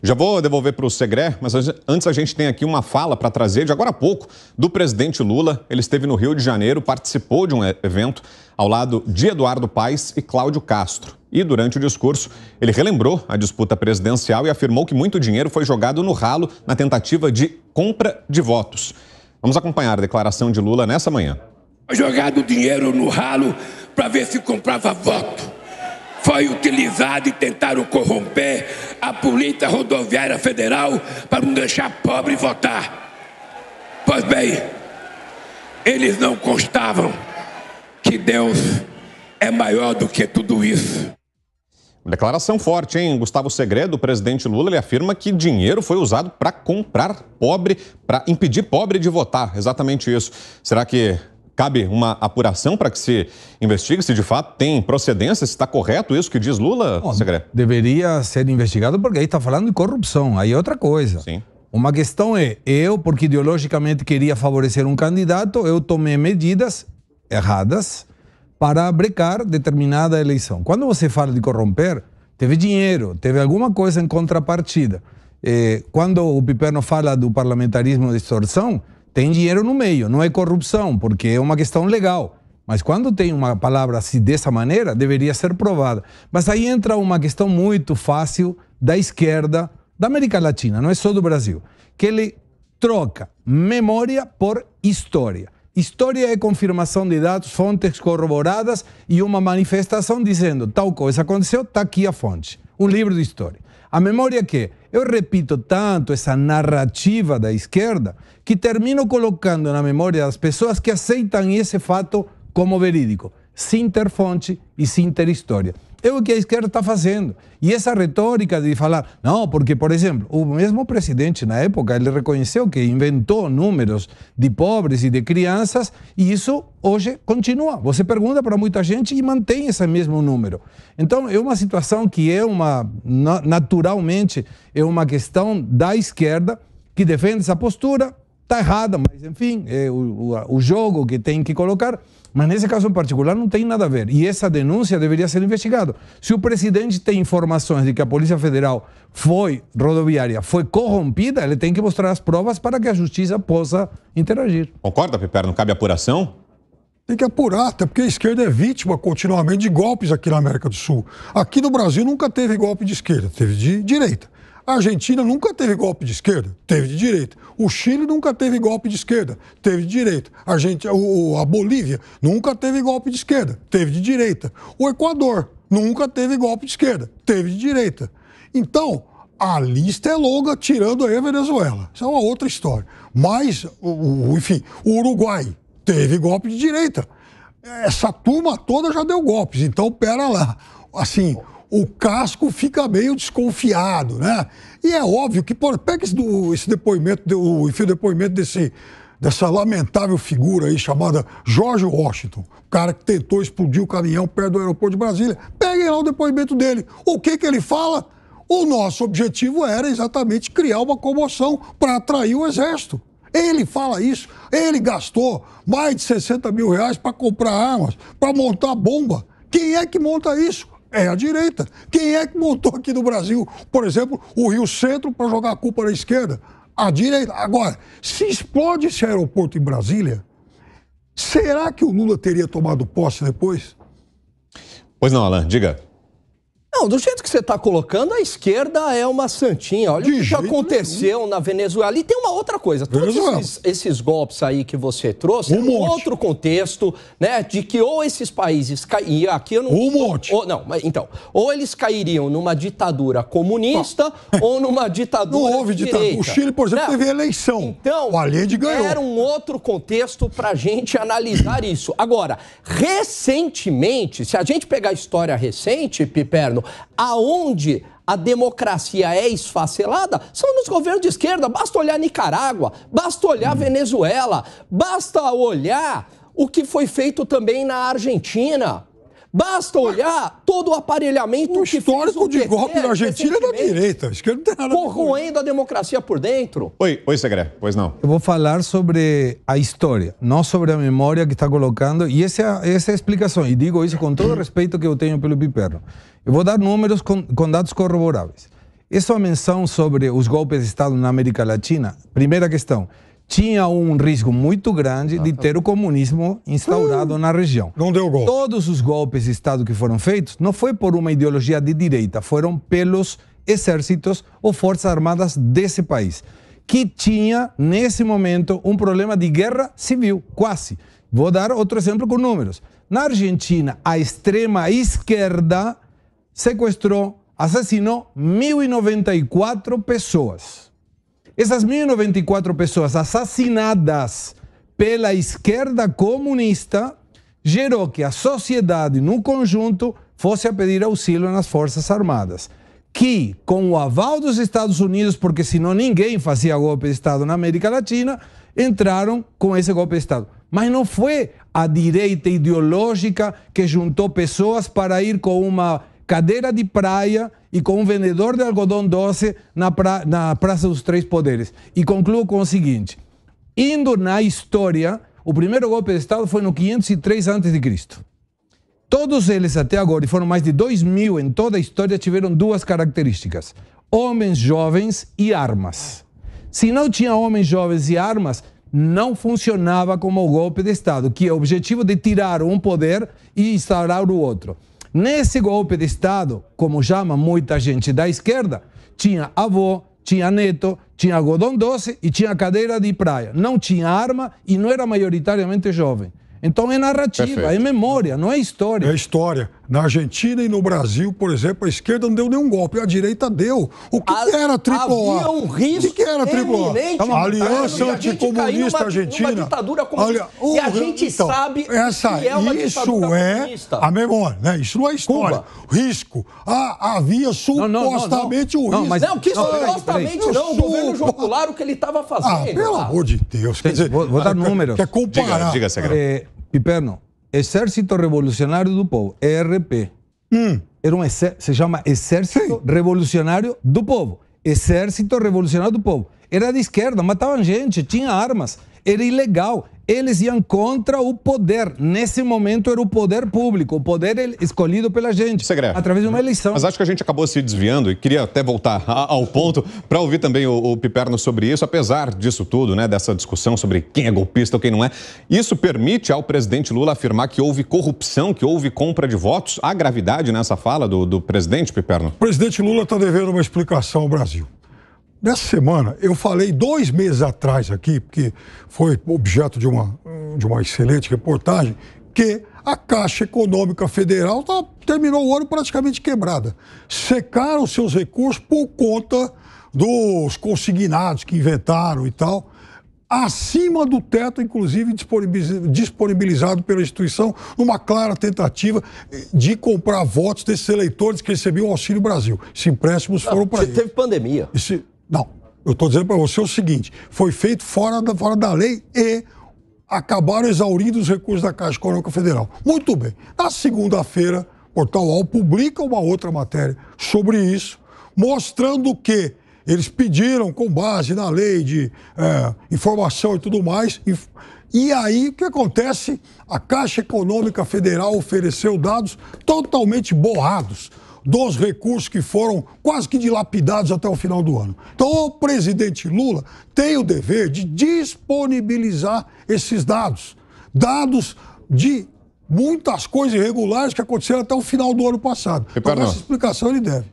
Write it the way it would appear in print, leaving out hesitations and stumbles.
Já vou devolver para o Segré, mas antes a gente tem aqui uma fala para trazer de agora a pouco do presidente Lula. Ele esteve no Rio de Janeiro, participou de um evento ao lado de Eduardo Paes e Cláudio Castro. E durante o discurso, ele relembrou a disputa presidencial e afirmou que muito dinheiro foi jogado no ralo na tentativa de compra de votos. Vamos acompanhar a declaração de Lula nessa manhã. Jogado dinheiro no ralo para ver se comprava voto. Foi utilizado e tentaram corromper a Polícia Rodoviária Federal para não deixar pobre votar. Pois bem, eles não constavam que Deus é maior do que tudo isso. Declaração forte, hein? Gustavo Segré, do presidente Lula, ele afirma que dinheiro foi usado para comprar pobre, para impedir pobre de votar. Exatamente isso. Será que cabe uma apuração para que se investigue se de fato tem procedência, se está correto isso que diz Lula, Segré? Deveria ser investigado porque aí está falando de corrupção, aí é outra coisa. Sim. Uma questão é, porque ideologicamente queria favorecer um candidato, eu tomei medidas erradas para brecar determinada eleição. Quando você fala de corromper, teve dinheiro, teve alguma coisa em contrapartida. Quando o Piperno fala do parlamentarismo de extorsão, tem dinheiro no meio, não é corrupção, porque é uma questão legal. Mas quando tem uma palavra assim dessa maneira, deveria ser provada. Mas aí entra uma questão muito fácil da esquerda, da América Latina, não é só do Brasil, que ele troca memória por história. História é confirmação de dados, fontes corroboradas e uma manifestação dizendo tal coisa aconteceu, está aqui a fonte. Um livro de história. A memória que eu repito tanto essa narrativa da esquerda que termino colocando na memória das pessoas que aceitam esse fato como verídico, sem ter fonte e sem ter história. É o que a esquerda está fazendo. E essa retórica de falar, não, porque, por exemplo, o mesmo presidente na época, ele reconheceu que inventou números de pobres e de crianças e isso hoje continua. Você pergunta para muita gente e mantém esse mesmo número. Então, é uma situação que naturalmente, é uma questão da esquerda que defende essa postura. Está errada, mas enfim, é o jogo que tem que colocar. Mas nesse caso em particular não tem nada a ver. E essa denúncia deveria ser investigada. Se o presidente tem informações de que a Polícia Federal rodoviária foi corrompida, ele tem que mostrar as provas para que a justiça possa interagir. Concorda, Piperno? Não cabe apuração? Tem que apurar, até porque a esquerda é vítima continuamente de golpes aqui na América do Sul. Aqui no Brasil nunca teve golpe de esquerda, teve de direita. A Argentina nunca teve golpe de esquerda, teve de direita. O Chile nunca teve golpe de esquerda, teve de direita. A Bolívia nunca teve golpe de esquerda, teve de direita. O Equador nunca teve golpe de esquerda, teve de direita. Então, a lista é longa, tirando aí a Venezuela. Isso é uma outra história. Mas, enfim, o Uruguai teve golpe de direita. Essa turma toda já deu golpes, então pera lá. Assim, o casco fica meio desconfiado, né? E é óbvio que, pega esse depoimento, o depoimento dessa lamentável figura aí chamada George Washington, o cara que tentou explodir o caminhão perto do aeroporto de Brasília. Peguem lá o depoimento dele. O que ele fala? O nosso objetivo era exatamente criar uma comoção para atrair o exército. Ele fala isso, ele gastou mais de 60 mil reais para comprar armas, para montar bomba. Quem é que monta isso? É a direita. Quem é que montou aqui no Brasil, por exemplo, o Rio Centro para jogar a culpa na esquerda? A direita. Agora, se explode esse aeroporto em Brasília, será que o Lula teria tomado posse depois? Pois não, Alan, diga. Não, do jeito que você está colocando, a esquerda é uma santinha. Olha o que já aconteceu na Venezuela. E tem uma outra coisa. Todos esses golpes aí que você trouxe, um outro contexto, né? De que ou esses países caíam... Aqui eu não... ou eles cairiam numa ditadura comunista ou numa ditadura não houve ditadura. O Chile, por exemplo, teve eleição. Então, o Allende ganhou. Era um outro contexto para a gente analisar isso. Agora, recentemente, se a gente pegar a história recente, Piperno, aonde a democracia é esfacelada são nos governos de esquerda. Basta olhar Nicarágua, basta olhar Venezuela, basta olhar o que foi feito também na Argentina. Basta olhar todo o aparelhamento que histórico de golpe na Argentina é da direita. Esquerda não tem nada corroendo a democracia por dentro. Oi, Segré, pois não. Eu vou falar sobre a história, não sobre a memória que está colocando. E essa é a explicação. E digo isso com todo o respeito que eu tenho pelo Piperno. Eu vou dar números com dados corroboráveis. Essa é uma menção sobre os golpes de Estado na América Latina. Primeira questão, tinha um risco muito grande de ter o comunismo instaurado na região. Não deu golpe. Todos os golpes de Estado que foram feitos não foi por uma ideologia de direita, foram pelos exércitos ou forças armadas desse país, que tinha, nesse momento, um problema de guerra civil, quase. Vou dar outro exemplo com números. Na Argentina, a extrema esquerda sequestrou, assassinou 1.094 pessoas. Essas 1.094 pessoas assassinadas pela esquerda comunista gerou que a sociedade, no conjunto, fosse a pedir auxílio nas Forças Armadas, que, com o aval dos Estados Unidos, porque senão ninguém fazia golpe de Estado na América Latina, entraram com esse golpe de Estado. Mas não foi a direita ideológica que juntou pessoas para ir com uma cadeira de praia e com um vendedor de algodão doce na Praça dos Três Poderes. E concluo com o seguinte, indo na história, o primeiro golpe de Estado foi no 503 a.C. Todos eles até agora, e foram mais de 2.000 em toda a história, tiveram duas características: homens jovens e armas. Se não tinha homens jovens e armas, não funcionava como o golpe de Estado, que é o objetivo de tirar um poder e instaurar o outro. Nesse golpe de Estado, como chama muita gente da esquerda, tinha avô, tinha neto, tinha algodão doce e tinha cadeira de praia. Não tinha arma e não era maioritariamente jovem. Então é narrativa, perfeito, é memória, não é história. É história. Na Argentina e no Brasil, por exemplo, a esquerda não deu nenhum golpe, a direita deu. O que era a AAA? Havia um risco. O que era a AAA? A Aliança Anticomunista Argentina. Uma ditadura comunista. E a gente então, sabe que é uma ditadura comunista. A memória, né? Isso não é história. Cuba. Risco. Havia supostamente o risco. Não, que supostamente não. O governo jogou claro o que ele estava fazendo. Pelo amor de Deus. Quer dizer, vou dar números. Quer comparar. Diga, Segredo. Piperno, Exército Revolucionário do Povo, ERP. Era se chama Exército Revolucionário do Povo. Exército Revolucionário do Povo. Era de esquerda, matavam gente, tinha armas, era ilegal. Eles iam contra o poder. Nesse momento era o poder público, o poder escolhido pela gente, Segredo, através de uma eleição. Mas acho que a gente acabou se desviando e queria até voltar ao ponto para ouvir também o Piperno sobre isso, apesar disso tudo, né, dessa discussão sobre quem é golpista ou quem não é. Isso permite ao presidente Lula afirmar que houve corrupção, que houve compra de votos? Há gravidade nessa fala do presidente, Piperno? O presidente Lula está devendo uma explicação ao Brasil. Nessa semana, eu falei 2 meses atrás aqui, porque foi objeto de uma excelente reportagem, que a Caixa Econômica Federal terminou o ano praticamente quebrada. Secaram seus recursos por conta dos consignados que inventaram e tal, acima do teto, inclusive disponibilizado pela instituição, numa clara tentativa de comprar votos desses eleitores que recebiam o Auxílio Brasil. Esses empréstimos foram para eles. Teve pandemia. Não, eu estou dizendo para você o seguinte, foi feito fora da lei e acabaram exaurindo os recursos da Caixa Econômica Federal. Muito bem. Na segunda-feira, o Portal UOL publica uma outra matéria sobre isso, mostrando que eles pediram, com base na lei de informação e tudo mais, e aí o que acontece? A Caixa Econômica Federal ofereceu dados totalmente borrados dos recursos que foram quase que dilapidados até o final do ano. Então, o presidente Lula tem o dever de disponibilizar esses dados. Dados de muitas coisas irregulares que aconteceram até o final do ano passado. Então, essa explicação ele deve.